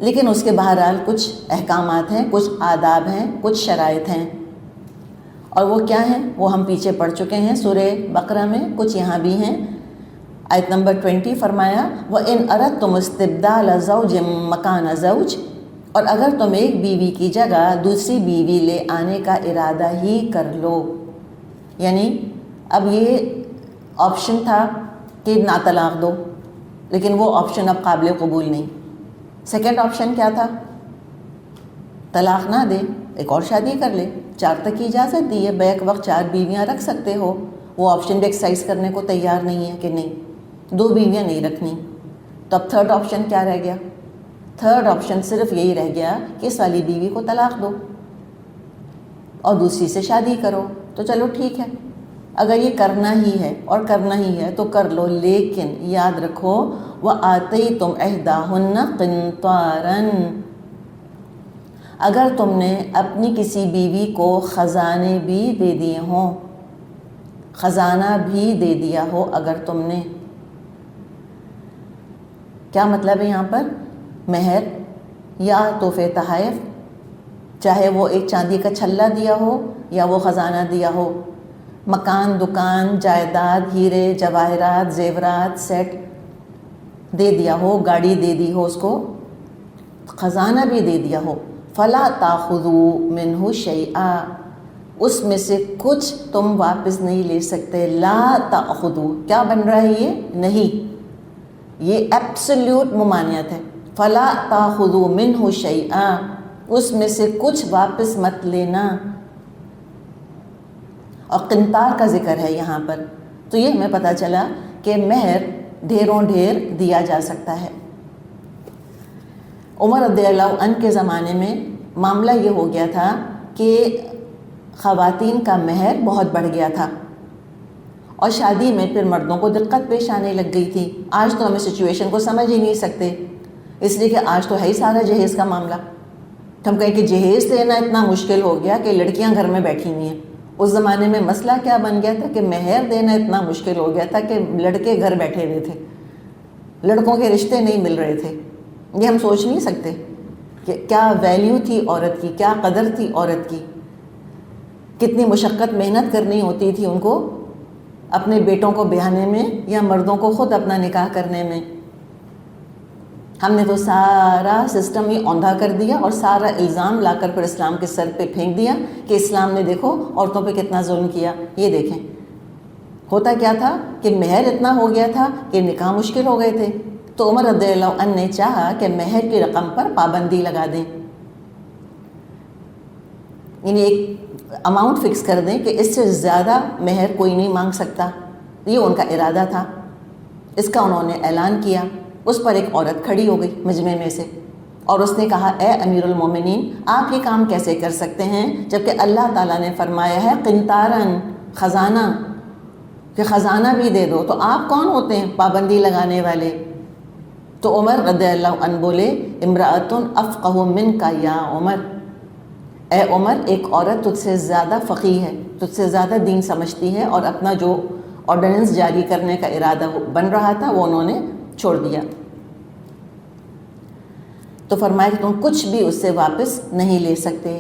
لیکن اس کے بہرحال کچھ احکامات ہیں، کچھ آداب ہیں، کچھ شرائط ہیں. اور وہ کیا ہیں وہ ہم پیچھے پڑھ چکے ہیں سورہ بقرہ میں، کچھ یہاں بھی ہیں. آیت نمبر 20 فرمایا وَإِنْ أَرَدْتُمُ اسْتِبْدَالَ زَوْجٍ مَكَانَ زَوْجٍ، اور اگر تم ایک بیوی کی جگہ دوسری بیوی لے آنے کا ارادہ ہی کر لو. یعنی اب یہ آپشن تھا کہ نہ طلاق دو، لیکن وہ آپشن اب قابل قبول نہیں. سیکنڈ آپشن کیا تھا؟ طلاق نہ دے، ایک اور شادی کر لے. 4 تک کی اجازت دی ہے، بیک وقت 4 بیویاں رکھ سکتے ہو. وہ آپشن بھی ایکسرسائز کرنے کو تیار نہیں ہے کہ نہیں 2 بیویاں نہیں رکھنی. تو اب تھرڈ آپشن کیا رہ گیا؟ تھرڈ آپشن صرف یہی رہ گیا کہ اس والی بیوی کو طلاق دو اور دوسری سے شادی کرو. تو چلو ٹھیک ہے، اگر یہ کرنا ہی ہے اور کرنا ہی ہے تو کر لو، لیکن یاد رکھو وَآتَيْتُمْ إِحْدَاهُنَّ قِنْطَارًا، اگر تم نے اپنی کسی بیوی کو خزانے بھی دے دیے ہوں، خزانہ بھی دے دیا ہو اگر تم نے. کیا مطلب ہے یہاں پر؟ مہر یا تحفے تحائف، چاہے وہ ایک چاندی کا چھلا دیا ہو یا وہ خزانہ دیا ہو، مکان، دکان، جائیداد، ہیرے جواہرات، زیورات، سیٹ دے دیا ہو، گاڑی دے دی ہو، اس کو خزانہ بھی دے دیا ہو. فَلَا تَأْخُذُوا مِنْهُ شَيْئًا، اس میں سے کچھ تم واپس نہیں لے سکتے. لا تأخذوا کیا بن رہا ہے؟ یہ نہیں، یہ ایبسلیوٹ ممانعت ہے. فلا تأخذوا منه شیئا، اس میں سے کچھ واپس مت لینا. اور قنطار کا ذکر ہے یہاں پر، تو یہ ہمیں پتہ چلا کہ مہر ڈھیروں ڈھیر دیا جا سکتا ہے. عمر رضی اللہ عنہ کے زمانے میں معاملہ یہ ہو گیا تھا کہ خواتین کا مہر بہت بڑھ گیا تھا اور شادی میں پھر مردوں کو دقت پیش آنے لگ گئی تھی. آج تو ہمیں سچویشن کو سمجھ ہی نہیں سکتے، اس لیے کہ آج تو ہے ہی سارا جہیز کا معاملہ. ہم کہیں کہ جہیز لینا اتنا مشکل ہو گیا کہ لڑکیاں گھر میں بیٹھی ہوئی ہیں. اس زمانے میں مسئلہ کیا بن گیا تھا کہ مہر دینا اتنا مشکل ہو گیا تھا کہ لڑکے گھر بیٹھے ہوئے تھے، لڑکوں کے رشتے نہیں مل رہے تھے. یہ ہم سوچ نہیں سکتے کہ کیا ویلیو تھی عورت کی، کیا قدر تھی عورت کی، کتنی مشقت محنت کرنی ہوتی تھی ان کو اپنے بیٹوں کو بیاہنے میں یا مردوں کو خود اپنا نکاح کرنے میں. ہم نے تو سارا سسٹم ہی اوندھا کر دیا اور سارا الزام لا کر پھر اسلام کے سر پہ پھینک دیا کہ اسلام نے دیکھو عورتوں پہ کتنا ظلم کیا. یہ دیکھیں ہوتا کیا تھا کہ مہر اتنا ہو گیا تھا کہ نکاح مشکل ہو گئے تھے. تو عمر رضی اللہ عنہ نے چاہا کہ مہر کی رقم پر پابندی لگا دیں، یعنی ایک اماؤنٹ فکس کر دیں کہ اس سے زیادہ مہر کوئی نہیں مانگ سکتا. یہ ان کا ارادہ تھا. اس کا انہوں نے اعلان کیا. اس پر ایک عورت کھڑی ہو گئی مجمع میں سے اور اس نے کہا اے امیر المومنین، آپ یہ کام کیسے کر سکتے ہیں جبکہ اللہ تعالیٰ نے فرمایا ہے قنطاراً، خزانہ، کہ خزانہ بھی دے دو، تو آپ کون ہوتے ہیں پابندی لگانے والے؟ تو عمر رضی اللہ عنہ بولے امرأۃ افقہ منک یا عمر، اے عمر ایک عورت تجھ سے زیادہ فقیہ ہے، تجھ سے زیادہ دین سمجھتی ہے، اور اپنا جو آرڈیننس جاری کرنے کا ارادہ بن رہا تھا وہ انہوں نے چھوڑ دیا. تو فرمایا کہ تم کچھ بھی اس سے واپس نہیں لے سکتے.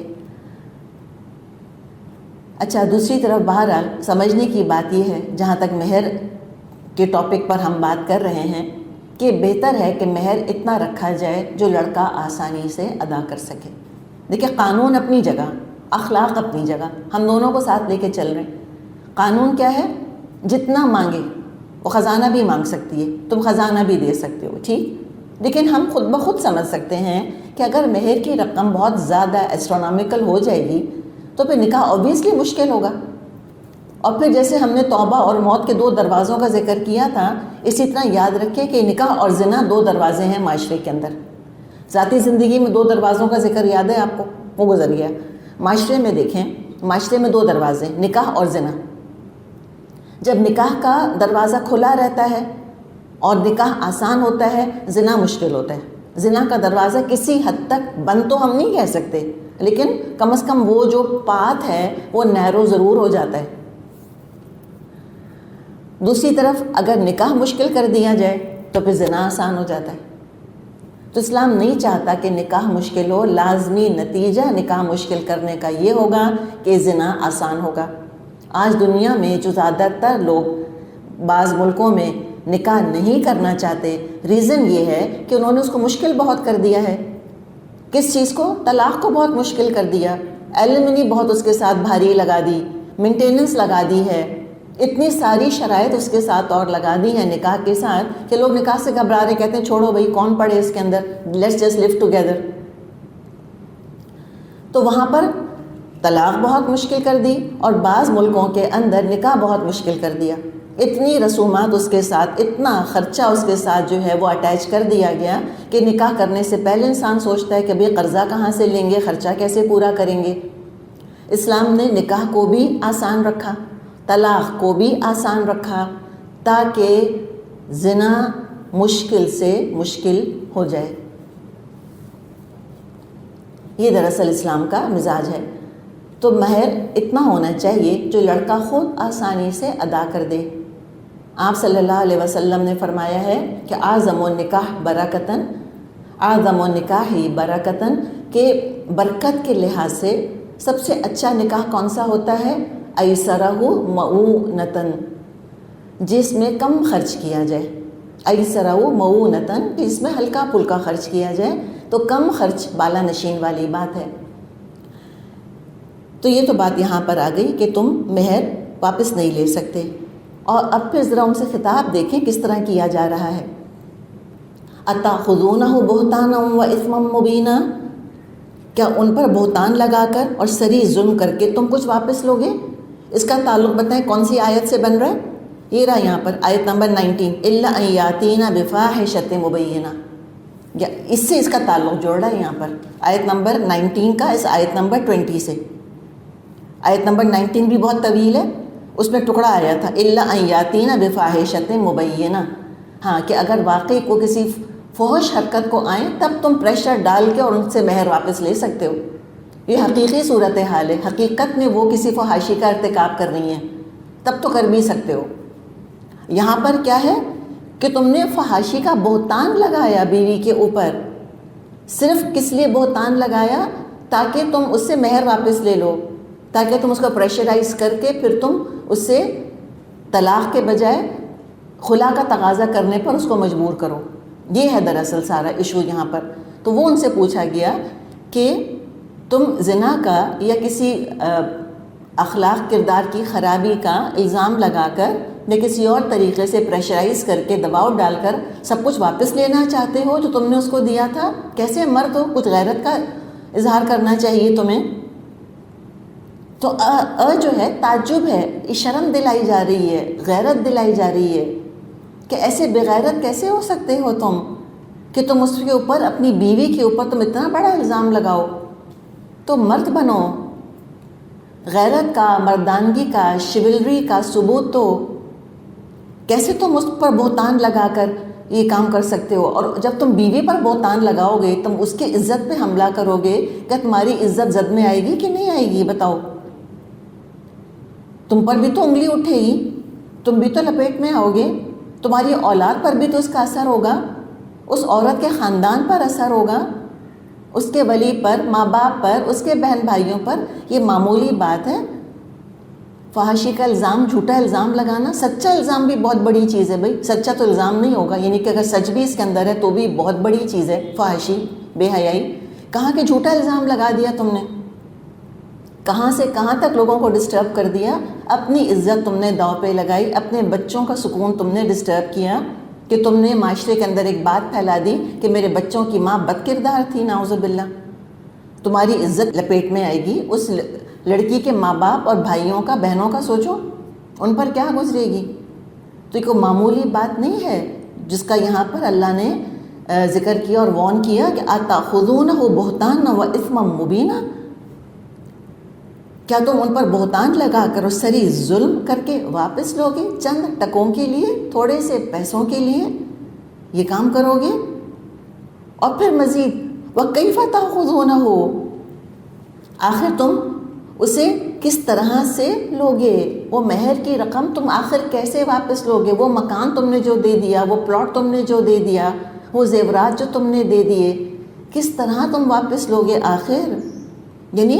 اچھا دوسری طرف بہرحال سمجھنے کی بات یہ ہے جہاں تک مہر کے ٹاپک پر ہم بات کر رہے ہیں کہ بہتر ہے کہ مہر اتنا رکھا جائے جو لڑکا آسانی سے ادا کر سکے. دیکھیں قانون اپنی جگہ، اخلاق اپنی جگہ، ہم دونوں کو ساتھ لے کے چل رہے ہیں. قانون کیا ہے؟ جتنا مانگے وہ خزانہ بھی مانگ سکتی ہے، تم خزانہ بھی دے سکتے ہو، ٹھیک، لیکن ہم خود بخود سمجھ سکتے ہیں کہ اگر مہر کی رقم بہت زیادہ ایسٹرونامیکل ہو جائے گی تو پھر نکاح اوبیسلی مشکل ہوگا. اور پھر جیسے ہم نے توبہ اور موت کے 2 دروازوں کا ذکر کیا تھا، اسی طرح یاد رکھیں کہ نکاح اور زنا 2 دروازے ہیں معاشرے کے اندر. ذاتی زندگی میں 2 دروازوں کا ذکر یاد ہے آپ کو، وہ گزر گیا. معاشرے میں دیکھیں، معاشرے میں 2 دروازے ہیں، نکاح اور زنا. جب نکاح کا دروازہ کھلا رہتا ہے اور نکاح آسان ہوتا ہے، زنا مشکل ہوتا ہے. زنا کا دروازہ کسی حد تک بند تو ہم نہیں کہہ سکتے، لیکن کم از کم وہ جو پاتھ ہے وہ نیرو ضرور ہو جاتا ہے۔ دوسری طرف اگر نکاح مشکل کر دیا جائے تو پھر زنا آسان ہو جاتا ہے۔ تو اسلام نہیں چاہتا کہ نکاح مشکل ہو، لازمی نتیجہ نکاح مشکل کرنے کا یہ ہوگا کہ زنا آسان ہوگا۔ آج دنیا میں جو زیادہ تر لوگ بعض ملکوں میں نکاح نہیں کرنا چاہتے، ریزن یہ ہے کہ انہوں نے اس کو مشکل بہت کر دیا ہے۔ کس چیز کو؟ طلاق کو بہت مشکل کر دیا، ایلیمنی بہت اس کے ساتھ بھاری لگا دی، مینٹیننس لگا دی ہے، اتنی ساری شرائط اس کے ساتھ اور لگا دی ہیں نکاح کے ساتھ کہ لوگ نکاح سے گھبرا رہے، کہتے ہیں چھوڑو بھائی کون پڑے اس کے اندر، لیٹس جسٹ لیو ٹوگیدر۔ تو وہاں پر طلاق بہت مشکل کر دی اور بعض ملکوں کے اندر نکاح بہت مشکل کر دیا، اتنی رسومات اس کے ساتھ، اتنا خرچہ اس کے ساتھ جو ہے وہ اٹیچ کر دیا گیا کہ نکاح کرنے سے پہلے انسان سوچتا ہے کہ بھئی قرضہ کہاں سے لیں گے، خرچہ کیسے پورا کریں گے۔ اسلام نے نکاح کو بھی آسان رکھا، طلاق کو بھی آسان رکھا، تاکہ زنا مشکل سے مشکل ہو جائے۔ یہ دراصل اسلام کا مزاج ہے۔ تو مہر اتنا ہونا چاہیے جو لڑکا خود آسانی سے ادا کر دے۔ آپ صلی اللہ علیہ وسلم نے فرمایا ہے کہ اعظم النکاح برکتاً، اعظم النکاح برکتاً، کہ برکت کے لحاظ سے سب سے اچھا نکاح کون سا ہوتا ہے؟ ایسرہ مؤونتاً، جس میں کم خرچ کیا جائے، ایسرہ مؤونتاً، کہ اس میں ہلکا پھلکا خرچ کیا جائے، تو کم خرچ بالا نشین والی بات ہے۔ تو یہ تو بات یہاں پر آ گئی کہ تم مہر واپس نہیں لے سکتے۔ اور اب پھر ذرا ان سے خطاب دیکھیں کس طرح کیا جا رہا ہے۔ اتاخذونہ بہتانا و اثما مبینا، کیا ان پر بہتان لگا کر اور صریح ظلم کر کے تم کچھ واپس لوگے؟ اس کا تعلق بتائیں کون سی آیت سے بن رہا ہے؟ یہ رہا یہاں پر آیت نمبر 19، الا ان یاتینا بفاحشۃ مبینہ، یا اس سے اس کا تعلق جوڑ رہا ہے یہاں پر آیت نمبر 19 کا اس آیت نمبر 20 سے۔ آیت نمبر 19 بھی بہت طویل ہے، اس میں ٹکڑا آیا تھا الا ان یاتینا بفاحشۃ مبینہ، ہاں کہ اگر واقعی کو کسی فحش حرکت کو آئیں تب تم پریشر ڈال کے اور ان سے مہر واپس لے سکتے ہو۔ یہ حقیقی صورتحال ہے، حقیقت میں وہ کسی فحاشی کا ارتکاب کر رہی ہیں، تب تو کر بھی سکتے ہو۔ یہاں پر کیا ہے کہ تم نے فحاشی کا بہتان لگایا بیوی کے اوپر، صرف کس لیے بہتان لگایا؟ تاکہ تم اس سے مہر واپس لے لو، تاکہ تم اس کو پریشرائز کر کے پھر تم اس سے طلاق کے بجائے خلا کا تقاضا کرنے پر اس کو مجبور کرو۔ یہ ہے دراصل سارا ایشو یہاں پر۔ تو وہ ان سے پوچھا گیا کہ تم زنا کا یا کسی اخلاق کردار کی خرابی کا الزام لگا کر یا کسی اور طریقے سے پریشرائز کر کے دباؤ ڈال کر سب کچھ واپس لینا چاہتے ہو جو تم نے اس کو دیا تھا؟ کیسے مرد ہو؟ کچھ غیرت کا اظہار کرنا چاہیے تمہیں۔ تو جو ہے تعجب ہے، شرم دلائی جا رہی ہے، غیرت دلائی جا رہی ہے کہ ایسے بغیرت کیسے ہو سکتے ہو تم کہ تم اس کے اوپر، اپنی بیوی کے اوپر تم اتنا بڑا الزام لگاؤ۔ تو مرد بنو، غیرت کا، مردانگی کا، شیولری کا ثبوت تو کیسے تم اس پر بہتان لگا کر یہ کام کر سکتے ہو؟ اور جب تم بیوی پر بہتان لگاؤ گے تم اس کی عزت پہ حملہ کرو گے، کیا تمہاری عزت زد میں آئے گی کہ نہیں آئے گی؟ بتاؤ، تم پر بھی تو انگلی اٹھے گی، تم بھی تو لپیٹ میں آؤ گے، تمہاری اولاد پر بھی تو اس کا اثر ہوگا، اس عورت کے خاندان پر اثر ہوگا، اس کے ولی پر، ماں باپ پر، اس کے بہن بھائیوں پر۔ یہ معمولی بات ہے؟ فحاشی کا الزام، جھوٹا الزام لگانا، سچا الزام بھی بہت بڑی چیز ہے بھائی، سچا تو الزام نہیں ہوگا، یعنی کہ اگر سچ بھی اس کے اندر ہے تو بھی بہت بڑی چیز ہے فحاشی، بے حیائی۔ کہاں کہ جھوٹا الزام لگا دیا تم نے، کہاں سے کہاں تک لوگوں کو ڈسٹرب کر دیا، اپنی عزت تم نے داؤ پہ لگائی، اپنے بچوں کا سکون تم نے ڈسٹرب کیا کہ تم نے معاشرے کے اندر ایک بات پھیلا دی کہ میرے بچوں کی ماں بد کردار تھی، نعوذ باللہ۔ تمہاری عزت لپیٹ میں آئے گی، اس لڑکی کے ماں باپ اور بھائیوں کا، بہنوں کا سوچو، ان پر کیا گزرے گی۔ تو یہ کوئی معمولی بات نہیں ہے جس کا یہاں پر اللہ نے ذکر کیا اور وارن کیا کہ اتاخذونہ بہتانا و اثما مبینا، کیا تم ان پر بہتان لگا کر اور صریح ظلم کر کے واپس لوگے؟ چند ٹکوں کے لیے، تھوڑے سے پیسوں کے لیے یہ کام کرو گے؟ اور پھر مزید وَكَيْفَ تَأْخُذُونَهُ، آخر تم اسے کس طرح سے لوگے؟ وہ مہر کی رقم تم آخر کیسے واپس لوگے؟ وہ مکان تم نے جو دے دیا، وہ پلاٹ تم نے جو دے دیا، وہ زیورات جو تم نے دے دیے، کس طرح تم واپس لوگے آخر؟ یعنی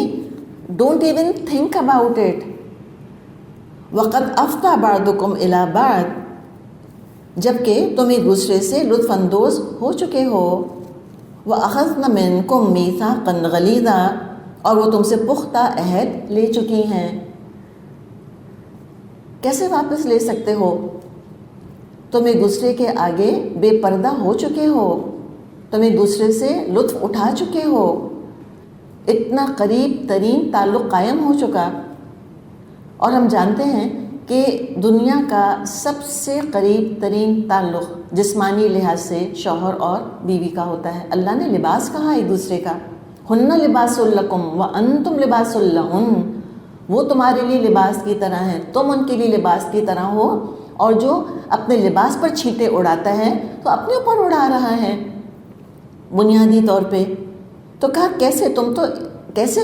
don't even think about it. وقد افضى بعضكم الى بعض، جبکہ تم ایک دوسرے سے لطف اندوز ہو چکے ہو. وَأَخَذْنَ مِنْكُمْ مِيثَاقًا غَلِيظًا، اور وہ تم سے پختہ عہد لے چکی ہیں. کیسے واپس لے سکتے ہو؟ تم ایک دوسرے کے آگے بے پردہ ہو چکے ہو، تم ایک دوسرے سے لطف اٹھا چکے ہو، اتنا قریب ترین تعلق قائم ہو چکا. اور ہم جانتے ہیں کہ دنیا کا سب سے قریب ترین تعلق جسمانی لحاظ سے شوہر اور بیوی کا ہوتا ہے. اللہ نے لباس کہا ایک دوسرے کا، ہن لباس لکم وانتم لباس لہن، وہ تمہارے لیے لباس کی طرح ہیں، تم ان کے لیے لباس کی طرح ہو. اور جو اپنے لباس پر چھینٹے اڑاتا ہے تو اپنے اوپر اڑا رہا ہے بنیادی طور پہ. تو کہا کیسے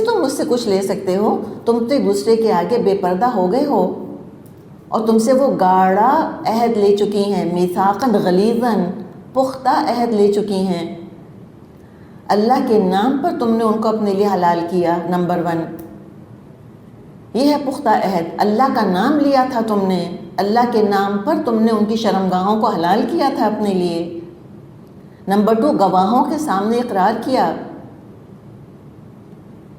تم مجھ سے کچھ لے سکتے ہو؟ تم تو ایک دوسرے کے آگے بے پردہ ہو گئے ہو اور تم سے وہ گاڑھا عہد لے چکی ہیں، میثاقاً غلیظاً، پختہ عہد لے چکی ہیں. اللہ کے نام پر تم نے ان کو اپنے لیے حلال کیا. نمبر 1 یہ ہے پختہ عہد، اللہ کا نام لیا تھا تم نے، اللہ کے نام پر تم نے ان کی شرمگاہوں کو حلال کیا تھا اپنے لیے. نمبر 2 گواہوں کے سامنے اقرار کیا.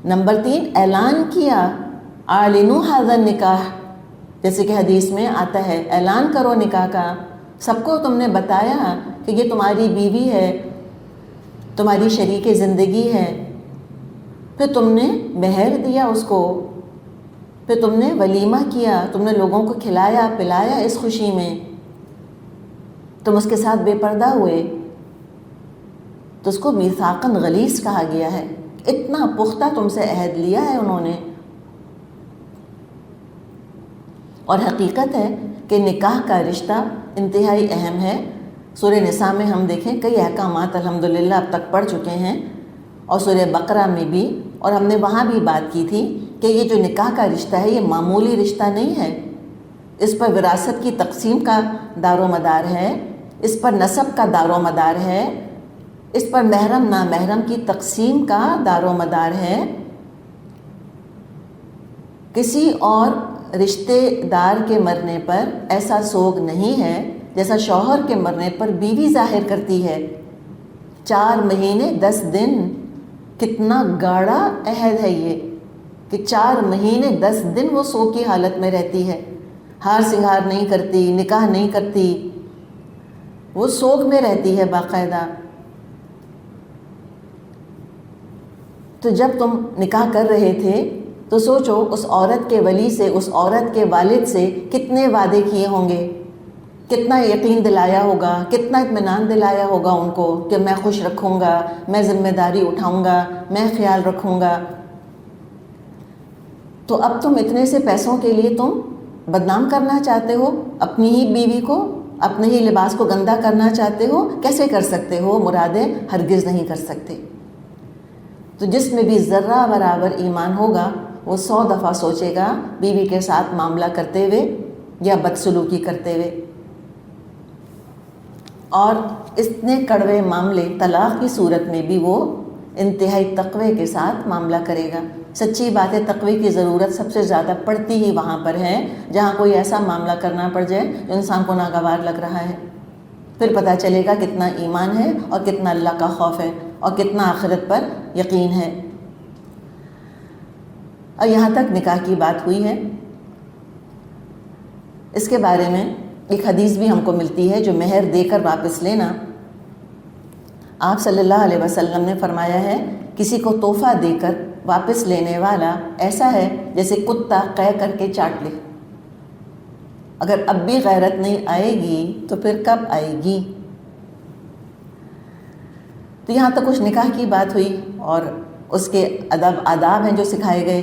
نمبر 3 اعلان کیا، اعلنوا ھذا النکاح، جیسے کہ حدیث میں آتا ہے اعلان کرو نکاح کا. سب کو تم نے بتایا کہ یہ تمہاری بیوی ہے، تمہاری شریک زندگی ہے. پھر تم نے مہر دیا اس کو، پھر تم نے ولیمہ کیا، تم نے لوگوں کو کھلایا پلایا اس خوشی میں، تم اس کے ساتھ بے پردہ ہوئے. تو اس کو میثاقاً غلیظ کہا گیا ہے. اتنا پختہ تم سے عہد لیا ہے انہوں نے. اور حقیقت ہے کہ نکاح کا رشتہ انتہائی اہم ہے. سورہ نساء میں ہم دیکھیں کئی احکامات الحمدللہ اب تک پڑھ چکے ہیں، اور سورہ بقرہ میں بھی، اور ہم نے وہاں بھی بات کی تھی کہ یہ جو نکاح کا رشتہ ہے یہ معمولی رشتہ نہیں ہے. اس پر وراثت کی تقسیم کا دار و مدار ہے، اس پر نسب کا دار و مدار ہے، اس پر محرم نامحرم کی تقسیم کا دار و مدار ہے. کسی اور رشتے دار کے مرنے پر ایسا سوگ نہیں ہے جیسا شوہر کے مرنے پر بیوی ظاہر کرتی ہے. 4 مہینے 10 دن، کتنا گاڑھا عہد ہے یہ کہ 4 مہینے 10 دن وہ سوگ کی حالت میں رہتی ہے، ہار سنگھار نہیں کرتی، نکاح نہیں کرتی، وہ سوگ میں رہتی ہے باقاعدہ. تو جب تم نکاح کر رہے تھے تو سوچو اس عورت کے ولی سے، اس عورت کے والد سے کتنے وعدے کیے ہوں گے، کتنا یقین دلایا ہوگا، کتنا اطمینان دلایا ہوگا ان کو کہ میں خوش رکھوں گا، میں ذمہ داری اٹھاؤں گا، میں خیال رکھوں گا. تو اب تم اتنے سے پیسوں کے لیے تم بدنام کرنا چاہتے ہو اپنی ہی بیوی کو، اپنے ہی لباس کو گندا کرنا چاہتے ہو. کیسے کر سکتے ہو؟ مرادے ہرگز نہیں کر سکتے. تو جس میں بھی ذرہ برابر ایمان ہوگا وہ 100 دفعہ سوچے گا بیوی کے ساتھ معاملہ کرتے ہوئے یا بدسلوکی کرتے ہوئے. اور اتنے کڑوے معاملے طلاق کی صورت میں بھی وہ انتہائی تقوی کے ساتھ معاملہ کرے گا. سچی بات ہے، تقوی کی ضرورت سب سے زیادہ پڑتی ہی وہاں پر ہے جہاں کوئی ایسا معاملہ کرنا پڑ جائے جو انسان کو ناگوار لگ رہا ہے. پھر پتہ چلے گا کتنا ایمان ہے اور کتنا اللہ کا خوف ہے اور کتنا آخرت پر یقین ہے. اور یہاں تک نکاح کی بات ہوئی ہے. اس کے بارے میں ایک حدیث بھی ہم کو ملتی ہے جو مہر دے کر واپس لینا. آپ صلی اللہ علیہ وسلم نے فرمایا ہے کسی کو تحفہ دے کر واپس لینے والا ایسا ہے جیسے کتا قے کر کے چاٹ لے. اگر اب بھی غیرت نہیں آئے گی تو پھر کب آئے گی؟ تو یہاں تک کچھ نکاح کی بات ہوئی اور اس کے آداب ہیں جو سکھائے گئے.